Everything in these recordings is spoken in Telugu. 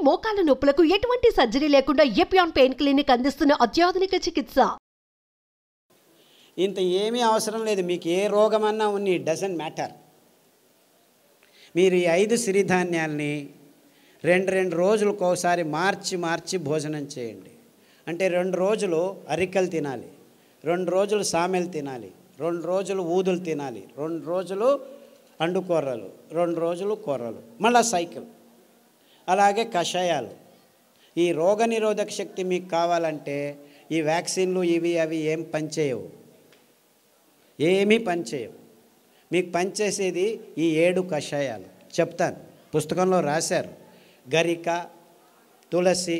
మోకాల నొప్పులకు ఎటువంటి సర్జరీ లేకుండా ఎపియాన్ పెయిన్ క్లినిక్ అందిస్తున్న అత్యాధునిక చికిత్స. ఇంత ఏమీ అవసరం లేదు. మీకు ఏ రోగమన్నా ఉన్ని డజంట్ మ్యాటర్. మీరు ఈ 5 సిరిధాన్యాల్ని రెండు రోజులకు ఒకసారి మార్చి భోజనం చేయండి. అంటే 2 రోజులు అరికలు తినాలి, 2 రోజులు సామెలు తినాలి, 2 రోజులు ఊదులు తినాలి, 2 రోజులు అండుకొర్రలు, 2 రోజులు కొర్రలు, మళ్ళా సైకిల్. అలాగే కషాయాలు. ఈ రోగనిరోధక శక్తి మీకు కావాలంటే ఈ వ్యాక్సిన్లు ఇవి అవి ఏం పనిచేయవు, ఏమీ పనిచేయవు. మీకు పనిచేసేది ఈ 7 కషాయాలు. చెప్తాను, పుస్తకంలో రాశారు. గరిక, తులసి,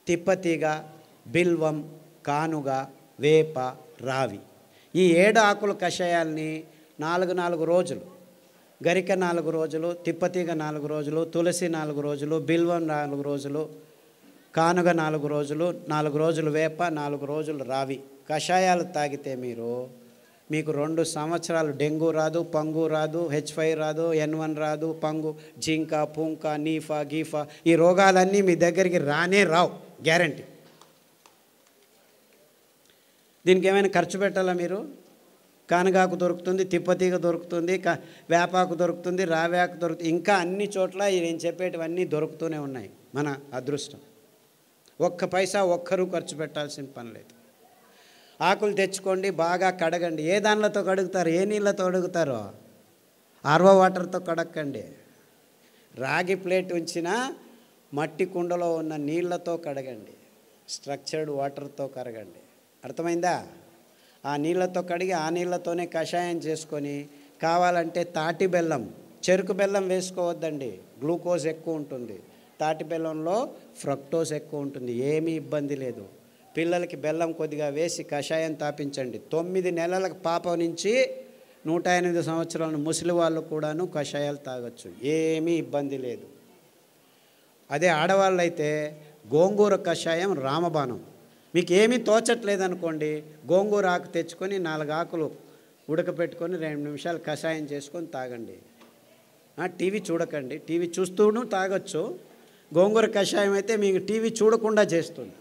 తిప్పతీగ, బిల్వం, కానుగ, వేప, రావి. ఈ 7 ఆకుల కషాయాల్ని 4 రోజులు, గరిక 4 రోజులు, తిప్పతీగ 4 రోజులు, తులసి 4 రోజులు, బిల్వం 4 రోజులు, కానుగ 4 రోజులు, 4 రోజులు వేప, 4 రోజులు రావి కషాయాలు తాగితే మీకు 2 సంవత్సరాలు డెంగ్యూ రాదు, పంగు రాదు, H5 రాదు, N1 రాదు, పంగు, జింక, పుంక, నీఫా, గీఫా, ఈ రోగాలన్నీ మీ దగ్గరికి రానే రావు, గ్యారంటీ. దీనికి ఏమైనా ఖర్చు పెట్టాలా మీరు? కానగాకు దొరుకుతుంది, తిప్పతీగ దొరుకుతుంది, వేపాకు దొరుకుతుంది, రావేకు దొరుకుతుంది, ఇంకా అన్ని చోట్ల నేను చెప్పేటివన్నీ దొరుకుతూనే ఉన్నాయి. మన అదృష్టం. ఒక్క పైసా ఒక్కరూ ఖర్చు పెట్టాల్సిన పని లేదు. ఆకులు తెచ్చుకోండి, బాగా కడగండి. ఏ దానిలతో కడుగుతారు? ఏ నీళ్ళతో కడుగుతారో? ఆర్వో వాటర్తో కడగండి. రాగి ప్లేట్ ఉంచిన మట్టి కుండలో ఉన్న నీళ్ళతో కడగండి, స్ట్రక్చర్డ్ వాటర్తో కడగండి. అర్థమైందా? ఆ నీళ్ళతో కడిగి ఆ నీళ్ళతోనే కషాయం చేసుకొని, కావాలంటే తాటి బెల్లం, చెరుకు బెల్లం వేసుకోవద్దండి, గ్లూకోజ్ ఎక్కువ ఉంటుంది. తాటి బెల్లంలో ఫ్రక్టోజ్ ఎక్కువ ఉంటుంది, ఏమీ ఇబ్బంది లేదు. పిల్లలకి బెల్లం కొద్దిగా వేసి కషాయం తాపించండి. 9 నెలల పాప నుంచి 108 సంవత్సరాల ముసలి వాళ్ళు కూడాను కషాయాలు తాగొచ్చు, ఏమీ ఇబ్బంది లేదు. అదే ఆడవాళ్ళు అయితే గోంగూర కషాయం రామబాణం. మీకు ఏమీ తోచట్లేదనుకోండి, గోంగూర ఆకు తెచ్చుకొని 4 ఆకులు ఉడకపెట్టుకొని 2 నిమిషాలు కషాయం చేసుకొని తాగండి. టీవీ చూడకండి, టీవీ చూస్తూను తాగొచ్చు. గోంగూర కషాయం అయితే మీకు టీవీ చూడకుండా చేస్తుంది.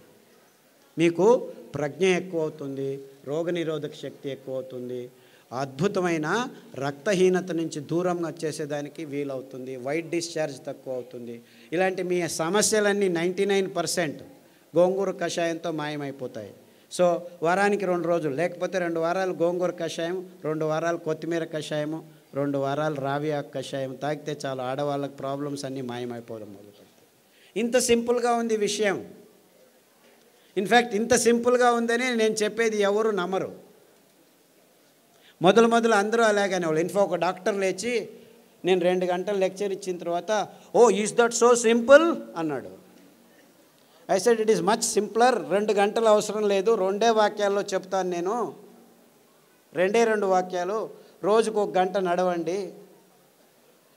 మీకు ప్రజ్ఞ ఎక్కువ అవుతుంది, రోగనిరోధక శక్తి ఎక్కువ అవుతుంది, అద్భుతమైన రక్తహీనత నుంచి దూరంగా చేసేదానికి వీలవుతుంది, వైట్ డిశ్చార్జ్ తక్కువ అవుతుంది. ఇలాంటి మీ సమస్యలన్నీ 99% గోంగూర కషాయంతో మాయమైపోతాయి. సో వారానికి 2 రోజులు, లేకపోతే 2 వారాలు గోంగూర కషాయం, 2 వారాలు కొత్తిమీర కషాయము, 2 వారాలు రావి ఆకు కషాయం తాగితే చాలు, ఆడవాళ్ళకి ప్రాబ్లమ్స్ అన్నీ మాయమైపోవడం మొదలుపెడతాయి. ఇంత సింపుల్గా ఉంది విషయం. ఇన్ఫ్యాక్ట్ ఇంత సింపుల్గా ఉందని నేను చెప్పేది ఎవరు నమ్మరు. మొదలు అందరూ అలాగనే వాళ్ళు. ఇన్ఫాక్ట్ ఒక డాక్టర్ లేచి నేను 2 గంటలు లెక్చర్ ఇచ్చిన తర్వాత, ఓ ఈజ్ దట్ సో సింపుల్ అన్నాడు. I said it is much simpler. 2 గంటలు అవసరం లేదు, 2 వాక్యాల్లో చెప్తాను నేను. 2 వాక్యాలు. రోజుకు 1 గంట నడవండి,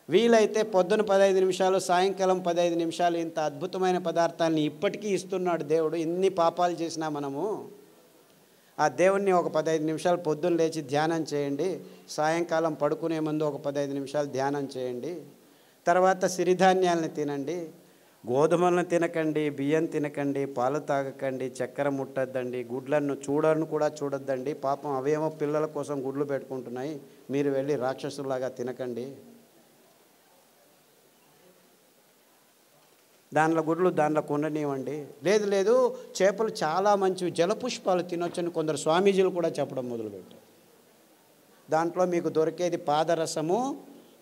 వీలైతే పొద్దున 15 నిమిషాలు, సాయంకాలం 15 నిమిషాలు. ఇంత అద్భుతమైన పదార్థాలని ఇప్పటికీ ఇస్తున్నాడు దేవుడు. ఇన్ని పాపాలు చేసినా మనము ఆ దేవుణ్ణి ఒక 15 నిమిషాలు పొద్దున్న లేచి ధ్యానం చేయండి, సాయంకాలం పడుకునే ముందు ఒక 15 నిమిషాలు ధ్యానం చేయండి. తర్వాత సిరిధాన్యాలని తినండి, గోధుమలను తినకండి, బియ్యం తినకండి, పాలు తాగకండి, చక్కెర ముట్టద్దండి, గుడ్లను కూడా చూడొద్దండి. పాపం అవేమో పిల్లల కోసం గుడ్లు పెట్టుకుంటున్నాయి, మీరు వెళ్ళి రాక్షసులాగా తినకండి. దానిలో గుడ్లు దానిలో ఉండనివ్వండి. లేదు చేపలు చాలా మంచివి, జలపుష్పాలు తినొచ్చని కొందరు స్వామీజీలు కూడా చెప్పడం మొదలుపెట్టారు. దాంట్లో మీకు దొరికేది పాదరసము,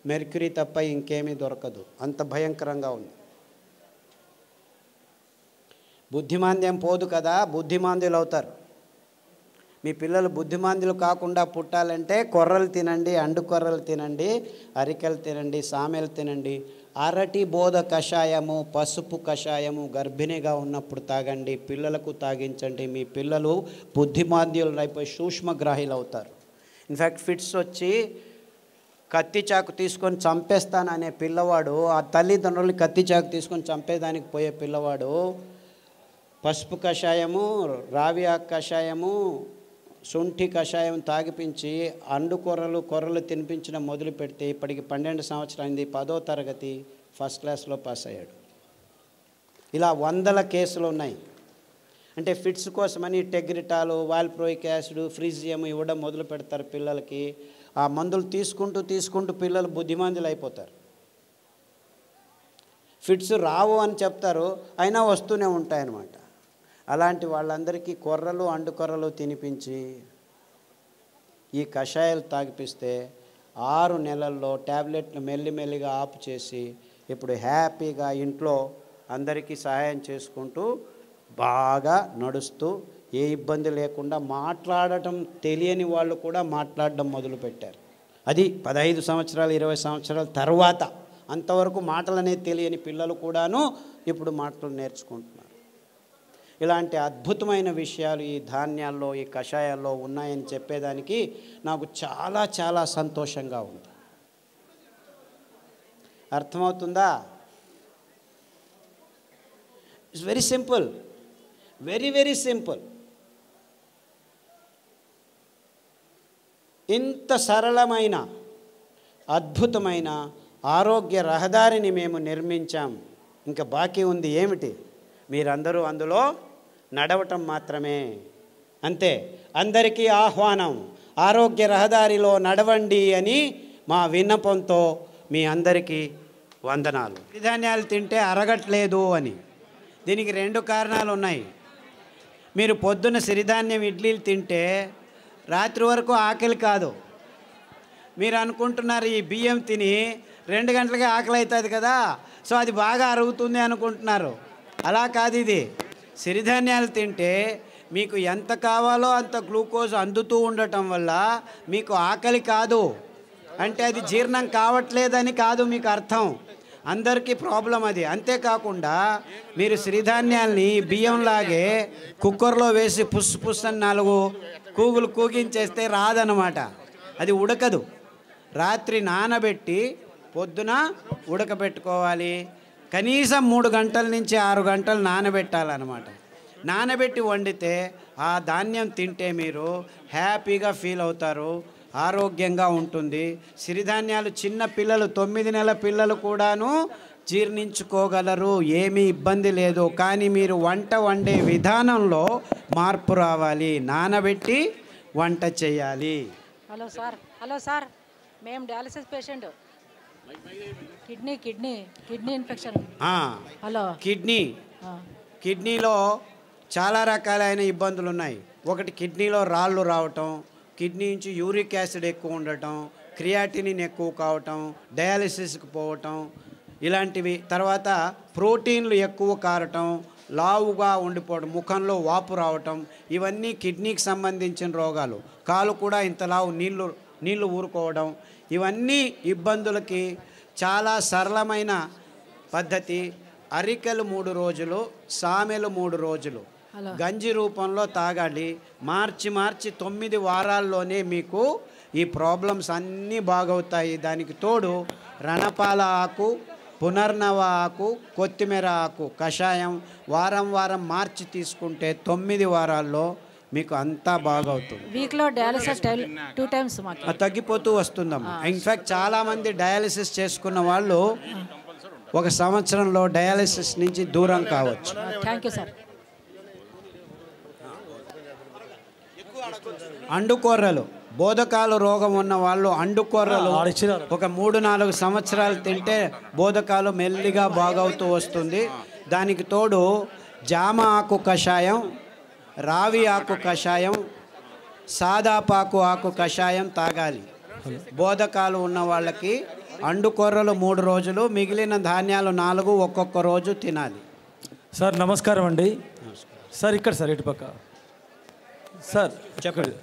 మెర్క్యూరీ తప్ప ఇంకేమీ దొరకదు, అంత భయంకరంగా ఉంది. బుద్ధిమాంద్యం పోదు కదా, బుద్ధిమాంద్యులు అవుతారు. మీ పిల్లలు బుద్ధిమాంద్యులు కాకుండా పుట్టాలంటే కొర్రలు తినండి, అండుకొర్రలు తినండి, అరికెలు తినండి, సామెలు తినండి. అరటి బోధ కషాయము, పసుపు కషాయము గర్భిణిగా ఉన్నప్పుడు తాగండి, పిల్లలకు తాగించండి. మీ పిల్లలు బుద్ధిమాంద్యులు అయిపోయి సూక్ష్మగ్రాహీలు అవుతారు. ఇన్ఫ్యాక్ట్ ఫిట్స్ వచ్చి కత్తి చాకు తీసుకొని చంపేస్తాననే పిల్లవాడు, ఆ తల్లిదండ్రులు కత్తి చాకు తీసుకొని చంపేదానికి పోయే పిల్లవాడు పసుపు కషాయము, రావి ఆకు కషాయము, శుంఠి కషాయం తాగిపించి కొర్రలు తినిపించడం మొదలు పెడితే ఇప్పటికి 12 సంవత్సరాలు అయింది. 10వ తరగతి ఫస్ట్ క్లాస్లో పాస్ అయ్యాడు. ఇలా వందల కేసులు ఉన్నాయి. అంటే ఫిట్స్ కోసమని టెగ్రిటాలు, వాల్ప్రోయిక్ యాసిడ్, ఫ్రీజియం ఇవ్వడం మొదలు పెడతారు పిల్లలకి. ఆ మందులు తీసుకుంటూ పిల్లలు బుద్ధిమంతులు అయిపోతారు. ఫిట్స్ రావు అని చెప్తారు, అయినా వస్తూనే ఉంటాయన్నమాట. అలాంటి వాళ్ళందరికీ కొర్రలు అండుకొర్రలు తినిపించి ఈ కషాయాలు తాగిపిస్తే 6 నెలల్లో ట్యాబ్లెట్లు మెల్లిమెల్లిగా ఆపు చేసి ఇప్పుడు హ్యాపీగా ఇంట్లో అందరికీ సహాయం చేసుకుంటూ బాగా నడుస్తూ ఏ ఇబ్బంది లేకుండా మాట్లాడటం తెలియని వాళ్ళు కూడా మాట్లాడడం మొదలుపెట్టారు. అది 15 సంవత్సరాలు 20 సంవత్సరాల తర్వాత. అంతవరకు మాటలు అనేది తెలియని పిల్లలు కూడాను ఇప్పుడు మాటలు నేర్చుకుంటున్నారు. ఇలాంటి అద్భుతమైన విషయాలు ఈ ధాన్యాల్లో, ఈ కషాయాల్లో ఉన్నాయని చెప్పేదానికి నాకు చాలా చాలా సంతోషంగా ఉంది. అర్థమవుతుందా? It's very simple, very very simple. ఇంత సరళమైన అద్భుతమైన ఆరోగ్య రహదారిని మేము నిర్మించాం. ఇంకా బాకీ ఉంది ఏమిటి? మీరందరూ అందులో నడవటం మాత్రమే. అంతే. అందరికీ ఆహ్వానం, ఆరోగ్య రహదారిలో నడవండి అని మా విన్నపంతో మీ అందరికీ వందనాలు. సిరిధాన్యాలు తింటే అరగట్లేదు అని దీనికి 2 కారణాలు ఉన్నాయి. మీరు పొద్దున్న సిరిధాన్యం ఇడ్లీలు తింటే రాత్రి వరకు ఆకలి కాదు. మీరు అనుకుంటున్నారు ఈ బియ్యం తిని 2 గంటలకే ఆకలి అవుతుంది కదా, సో అది బాగా అరుగుతుంది అనుకుంటున్నారు. అలా కాదు. ఇది సిరిధాన్యాలు తింటే మీకు ఎంత కావాలో అంత గ్లూకోజ్ అందుతూ ఉండటం వల్ల మీకు ఆకలి కాదు. అంటే అది జీర్ణం కావట్లేదని కాదు మీకు అర్థం. అందరికీ ప్రాబ్లం అది. అంతేకాకుండా మీరు సిరిధాన్యాల్ని బియ్యంలాగే కుక్కర్లో వేసి పుస్ అని 4 కూగులు కూగించేస్తే రాదనమాట. అది ఉడకదు. రాత్రి నానబెట్టి పొద్దున ఉడకబెట్టుకోవాలి. కనీసం 3 గంటల నుంచి 6 గంటలు నానబెట్టాలన్నమాట. నానబెట్టి వండితే ఆ ధాన్యం తింటే మీరు హ్యాపీగా ఫీల్ అవుతారు, ఆరోగ్యంగా ఉంటుంది. సిరిధాన్యాలు చిన్న పిల్లలు 9 నెలల పిల్లలు కూడాను జీర్ణించుకోగలరు, ఏమీ ఇబ్బంది లేదు. కానీ మీరు వంట వండే విధానంలో మార్పు రావాలి. నానబెట్టి వంట చేయాలి. హలో సార్, మేము dialysis patient. Kidney infection. Hello. కిడ్నీలో చాలా రకాలైన ఇబ్బందులు ఉన్నాయి. ఒకటి కిడ్నీలో రాళ్ళు రావటం, కిడ్నీ నుంచి యూరిక్ యాసిడ్ ఎక్కువ ఉండటం, క్రియాటినిన్ ఎక్కువ కావటం, డయాలసిస్కి పోవటం ఇలాంటివి. తర్వాత ప్రోటీన్లు ఎక్కువ కారటం, లావుగా ఉండిపోవడం, ముఖంలో వాపు రావటం, ఇవన్నీ కిడ్నీకి సంబంధించిన రోగాలు. కాలు కూడా ఇంత లావు నీళ్లు ఊరుకోవడం, ఇవన్నీ ఇబ్బందులకి చాలా సరళమైన పద్ధతి. అరికెలు 3 రోజులు, సామెలు 3 రోజులు గంజి రూపంలో తాగాలి. మార్చి 9 వారాల్లోనే మీకు ఈ ప్రాబ్లమ్స్ అన్నీ బాగవుతాయి. దానికి తోడు రణపాల ఆకు, పునర్నవ ఆకు, కొత్తిమీర ఆకు కషాయం వారం మార్చి తీసుకుంటే 9 వారాల్లో మీకు అంతా బాగవుతుంది. వీక్లో డయాలసిస్ 2 టైమ్స్ తగ్గిపోతూ వస్తుందమ్మా. ఇన్ఫ్యాక్ట్ చాలామంది డయాలసిస్ చేసుకున్న వాళ్ళు 1 సంవత్సరంలో డయాలసిస్ నుంచి దూరం కావచ్చు. Thank you sir. అండుకొర్రలు, బోధకాలు రోగం ఉన్న వాళ్ళు అండుకొర్రలు ఒక 3-4 సంవత్సరాలు తింటే బోధకాలు మెల్లిగా బాగవుతూ వస్తుంది. దానికి తోడు జామ ఆకు కషాయం, రావి ఆకు కషాయం, సాదాపాకు ఆకు కషాయం తాగాలి. బోధకాలు ఉన్న వాళ్ళకి అండుకొర్రలు 3 రోజులు, మిగిలిన ధాన్యాలు 4 ఒక్కొక్క రోజు తినాలి. సార్ నమస్కారం అండి. సార్ ఇక్కడ సార్ ఇటుపక్క సార్ చెప్పండి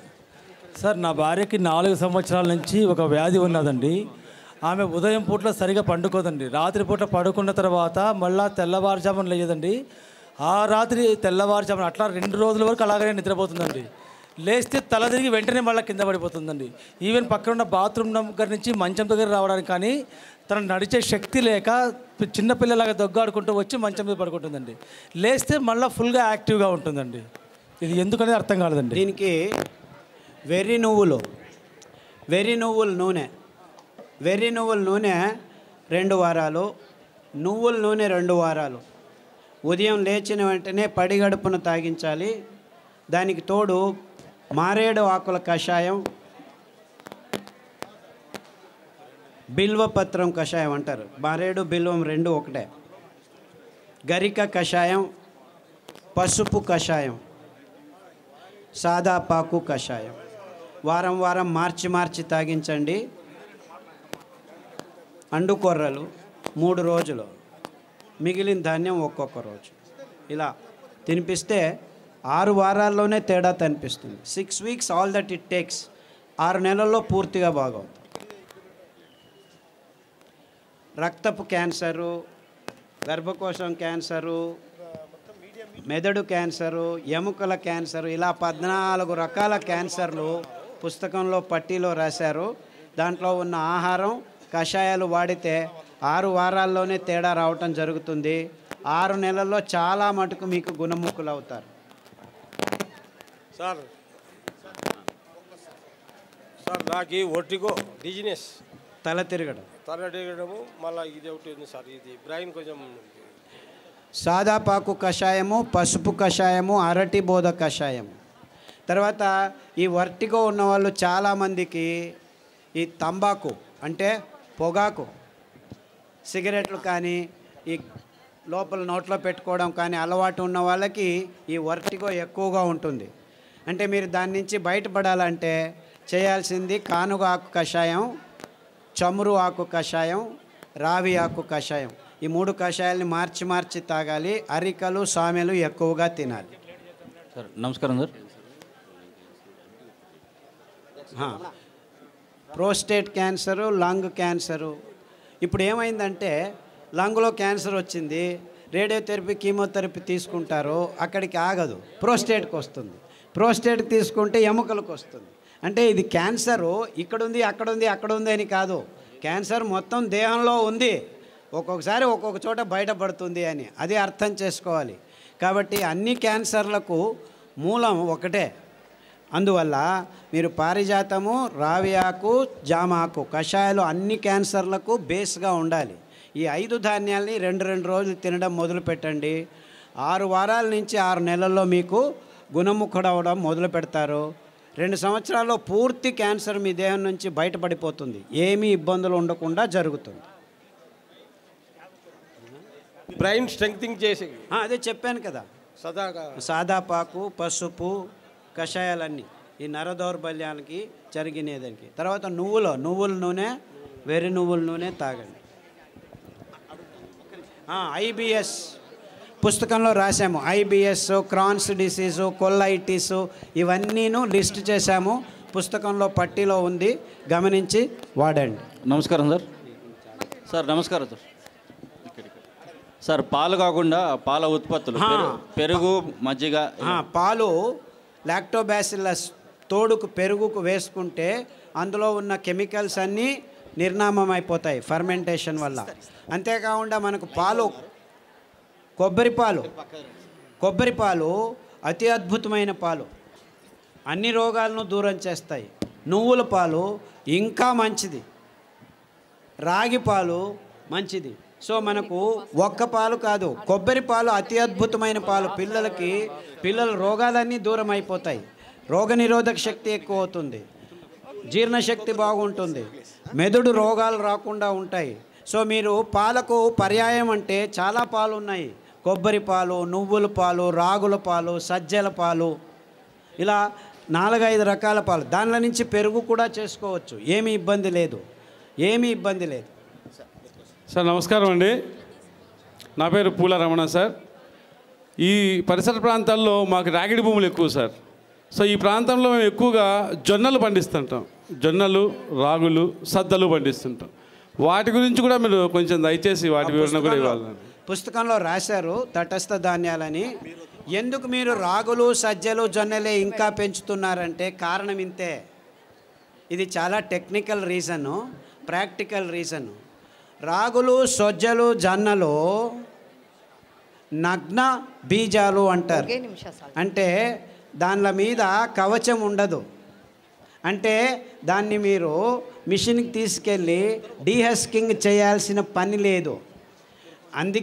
సార్. నా భార్యకి 4 సంవత్సరాల నుంచి ఒక వ్యాధి ఉన్నదండి. ఆమె ఉదయం పూట్ల సరిగా పండుకోదండి. రాత్రి పూట పడుకున్న తర్వాత మళ్ళీ తెల్లవారుజామున లేదండి. ఆ రాత్రి తెల్లవారుజామున అట్లా 2 రోజుల వరకు అలాగనే నిద్రపోతుందండి. లేస్తే తల తిరిగి వెంటనే మళ్ళీ కింద పడిపోతుందండి. ఈవెన్ పక్కన ఉన్న బాత్రూమ్ దగ్గర నుంచి మంచం దగ్గర రావడానికి కానీ తన నడిచే శక్తి లేక చిన్నపిల్లలాగా దొగ్గాడుకుంటూ వచ్చి మంచం మీద పడుకుంటుందండి. లేస్తే మళ్ళీ ఫుల్గా యాక్టివ్గా ఉంటుందండి. ఇది ఎందుకనేది అర్థం కాలేదండి. దీనికి వెర్రి నువ్వుల నూనె 2 వారాలు, నువ్వుల నూనె 2 వారాలు, ఉదయం లేచిన వెంటనే పడిగడుపున తాగించాలి. దానికి తోడు మారేడు ఆకుల కషాయం, బిల్వపత్రం కషాయం అంటారు. మారేడు బిల్వం రెండు ఒకటే. గరిక కషాయం, పసుపు కషాయం, సాదాపాకు కషాయం. వారం వారం మార్చి తాగించండి. అండుకొర్రలు 3 రోజులు, మిగిలిన ధాన్యం ఒక్కొక్క రోజు. ఇలా తినిపిస్తే 6 వారాల్లోనే తేడా కనిపిస్తుంది. 6 weeks all that it takes. 6 నెలల్లో పూర్తిగా బాగవుతుంది. రక్తపు క్యాన్సరు, గర్భకోశం క్యాన్సరు, మెదడు క్యాన్సరు, ఎముకల క్యాన్సరు, ఇలా 14 రకాల క్యాన్సర్లు పుస్తకంలో పట్టీలో రాశారు. దాంట్లో ఉన్న ఆహారం, కషాయాలు వాడితే 6 వారాల్లోనే తేడా రావటం జరుగుతుంది. 6 నెలల్లో చాలా మటుకు మీకు గుణముఖులు అవుతారు. సార్ నాకు ఒట్టిగో డిజినెస్, తల తిరగడము, మళ్ళీ ఇది ఒకటి ఉంది సార్, ఇది బ్రెయిన్ కొంచెం. సాదాపాకు కషాయము, పసుపు కషాయము, అరటి బోధ కషాయము. తర్వాత ఈ వర్టిగో ఉన్నవాళ్ళు చాలామందికి ఈ తంబాకు అంటే పొగాకు, సిగరెట్లు కానీ ఈ లోపల నోట్లో పెట్టుకోవడం కానీ అలవాటు ఉన్న వాళ్ళకి ఈ వర్టిగో ఎక్కువగా ఉంటుంది. అంటే మీరు దాని నుంచి బయటపడాలంటే చేయాల్సింది కానుగ ఆకు కషాయం, చమురు ఆకు కషాయం, రావి ఆకు కషాయం. ఈ 3 కషాయాలని మార్చి తాగాలి. అరికలు, సామెలు ఎక్కువగా తినాలి. సార్ నమస్కారం sir. Prostate cancer, lung cancer. ఇప్పుడు ఏమైందంటే లంగ్లో క్యాన్సర్ వచ్చింది, రేడియోథెరపీ, కీమోథెరపీ తీసుకుంటారు, అక్కడికి ఆగదు, ప్రోస్టేట్కి వస్తుంది. ప్రోస్టేట్కి తీసుకుంటే ఎముకలకు వస్తుంది. అంటే ఇది క్యాన్సరు ఇక్కడుంది, అక్కడుంది అని కాదు. క్యాన్సర్ మొత్తం దేహంలో ఉంది, ఒక్కొక్కసారి ఒక్కొక్క చోట బయటపడుతుంది అని అది అర్థం చేసుకోవాలి. కాబట్టి అన్ని క్యాన్సర్లకు మూలం ఒకటే. అందువల్ల మీరు పారిజాతము, రావి ఆకు, జామ ఆకు కషాయాలు అన్ని క్యాన్సర్లకు బేస్గా ఉండాలి. ఈ 5 ధాన్యాల్ని 2 రోజులు తినడం మొదలు పెట్టండి. 6 వారాల నుంచి 6 నెలల్లో మీకు గుణముఖుడవడం మొదలు పెడతారు. 2 సంవత్సరాల్లో పూర్తి క్యాన్సర్ మీ దేహం నుంచి బయటపడిపోతుంది. ఏమీ ఇబ్బందులు ఉండకుండా జరుగుతుంది. బ్రెయిన్ స్ట్రెంగ్తింగ్ చేసి అదే చెప్పాను కదా, సదాగా సాదాపాకు, పసుపు కషాయాలన్నీ ఈ నర దౌర్బల్యానికి జరిగినేదానికి. తర్వాత నువ్వుల నూనె, వెర్రి నువ్వుల నూనె తాగండి. IBS పుస్తకంలో రాసాము. IBS, క్రాన్స్ డిసీజు, కొల్లైటిస్ ఇవన్నీను లిస్ట్ చేశాము. పుస్తకంలో పట్టీలో ఉంది, గమనించి వాడండి. నమస్కారం సార్. సార్ నమస్కారం సార్. సార్ పాలు కాకుండా పాల ఉత్పత్తులు, పెరుగు, మజ్జిగ. పాలు లాక్టోబాసిల్లస్ తోడుకు పెరుగుకు వేసుకుంటే అందులో ఉన్న కెమికల్స్ అన్నీ నిర్నామం అయిపోతాయి ఫర్మెంటేషన్ వల్ల. అంతేకాకుండా మనకు పాలు, కొబ్బరి పాలు అతి అద్భుతమైన పాలు, అన్ని రోగాలను దూరం చేస్తాయి. నువ్వుల పాలు ఇంకా మంచిది, రాగి పాలు మంచిది. సో మనకు ఒక్క పాలు కాదు, కొబ్బరి పాలు అతి అద్భుతమైన పాలు. పిల్లల రోగాలన్నీ దూరం అయిపోతాయి, రోగనిరోధక శక్తి ఎక్కువ అవుతుంది, జీర్ణశక్తి బాగుంటుంది, మెదడు రోగాలు రాకుండా ఉంటాయి. సో మీరు పాలకు పర్యాయం అంటే చాలా పాలు ఉన్నాయి. కొబ్బరి పాలు, నువ్వుల పాలు, రాగుల పాలు, సజ్జల పాలు, ఇలా 4-5 రకాల పాలు. దానిలో నుంచి పెరుగు కూడా చేసుకోవచ్చు, ఏమీ ఇబ్బంది లేదు. సార్ నమస్కారం అండి. నా పేరు పూల రమణ సార్. ఈ పరిసర ప్రాంతాల్లో మాకు రాగిడి భూములు ఎక్కువ సార్. సో ఈ ప్రాంతంలో మేము ఎక్కువగా జొన్నలు పండిస్తుంటాం. జొన్నలు, రాగులు, సద్దలు పండిస్తుంటాం. వాటి గురించి కూడా మీరు కొంచెం దయచేసి వాటి వివరణ కూడా ఇవ్వాలి. పుస్తకంలో రాశారు తటస్థ ధాన్యాలని. ఎందుకు మీరు రాగులు, సజ్జలు, జొన్నలే ఇంకా పెంచుతున్నారంటే కారణం ఇంతే. ఇది చాలా టెక్నికల్ రీజను, ప్రాక్టికల్ రీజను. రాగులు, సజ్జలు, జొన్నలు నగ్న బీజాలు అంటారు. అంటే దానిల మీద కవచం ఉండదు. అంటే దాన్ని మీరు మిషన్కి తీసుకెళ్ళి డీహస్కింగ్ చేయాల్సిన పని లేదు. అందుకే